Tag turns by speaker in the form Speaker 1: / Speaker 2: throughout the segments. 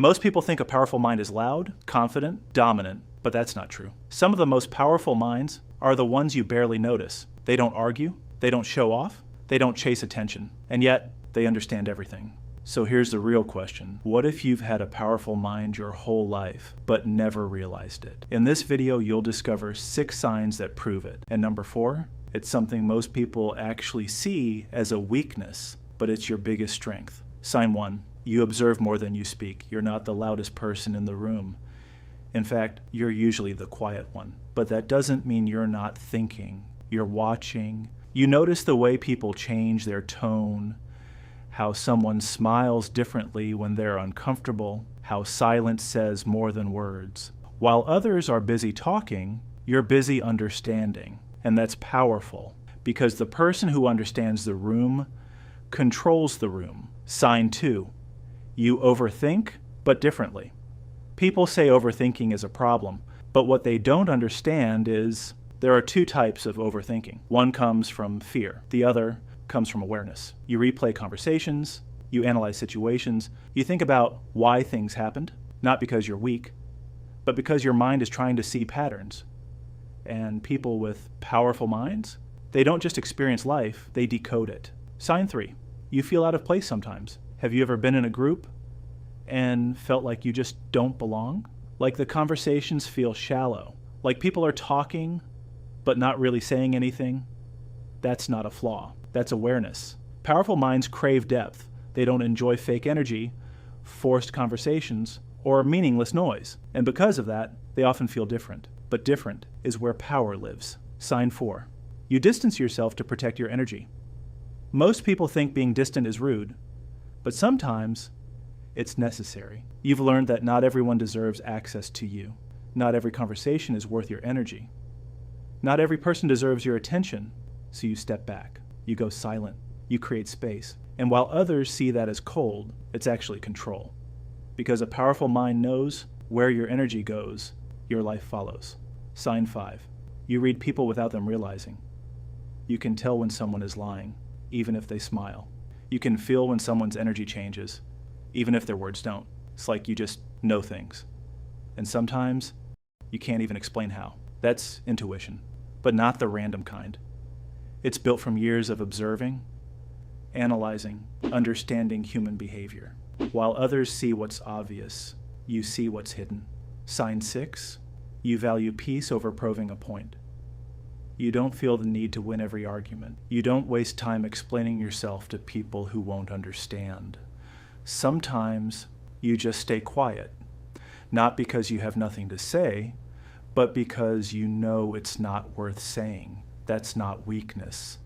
Speaker 1: Most people think a powerful mind is loud, confident, dominant, but that's not true. Some of the most powerful minds are the ones you barely notice. They don't argue, they don't show off, they don't chase attention, and yet they understand everything. So here's the real question. What if you've had a powerful mind your whole life, but never realized it? In this video, you'll discover 6 signs that prove it. And number 4, it's something most people actually see as a weakness, but it's your biggest strength. Sign 1, you observe more than you speak. You're not the loudest person in the room. In fact, you're usually the quiet one. But that doesn't mean you're not thinking. You're watching. You notice the way people change their tone, how someone smiles differently when they're uncomfortable, how silence says more than words. While others are busy talking, you're busy understanding. And that's powerful, because the person who understands the room controls the room. Sign 2, you overthink, but differently. People say overthinking is a problem, but what they don't understand is there are 2 types of overthinking. One comes from fear, the other comes from awareness. You replay conversations, you analyze situations, you think about why things happened, not because you're weak, but because your mind is trying to see patterns. And people with powerful minds, they don't just experience life, they decode it. Sign 3, you feel out of place sometimes. Have you ever been in a group and felt like you just don't belong? Like the conversations feel shallow, like people are talking but not really saying anything? That's not a flaw. That's awareness. Powerful minds crave depth. They don't enjoy fake energy, forced conversations, or meaningless noise. And because of that, they often feel different. But different is where power lives. Sign 4, you distance yourself to protect your energy. Most people think being distant is rude, but sometimes it's necessary. You've learned that not everyone deserves access to you. Not every conversation is worth your energy. Not every person deserves your attention, so you step back. You go silent. You create space. And while others see that as cold, it's actually control. Because a powerful mind knows where your energy goes, your life follows. Sign 5, you read people without them realizing. You can tell when someone is lying, even if they smile. You can feel when someone's energy changes, even if their words don't. It's like you just know things. And sometimes you can't even explain how. That's intuition, but not the random kind. It's built from years of observing, analyzing, understanding human behavior. While others see what's obvious, you see what's hidden. Sign 6, you value peace over proving a point. You don't feel the need to win every argument. You don't waste time explaining yourself to people who won't understand. Sometimes you just stay quiet, not because you have nothing to say, but because you know it's not worth saying. That's not weakness.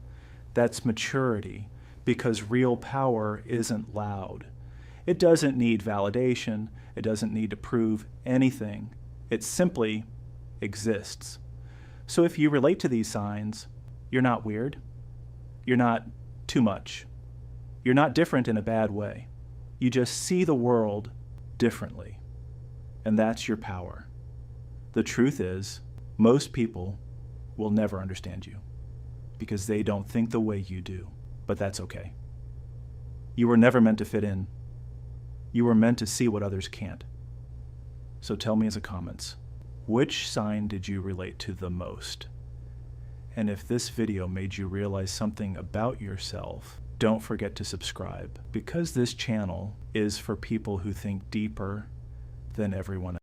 Speaker 1: That's maturity, because real power isn't loud. It doesn't need validation. It doesn't need to prove anything. It simply exists. So if you relate to these signs, you're not weird. You're not too much. You're not different in a bad way. You just see the world differently. And that's your power. The truth is, most people will never understand you because they don't think the way you do. But that's okay. You were never meant to fit in. You were meant to see what others can't. So tell me in the comments, which sign did you relate to the most? And if this video made you realize something about yourself, don't forget to subscribe, because this channel is for people who think deeper than everyone else.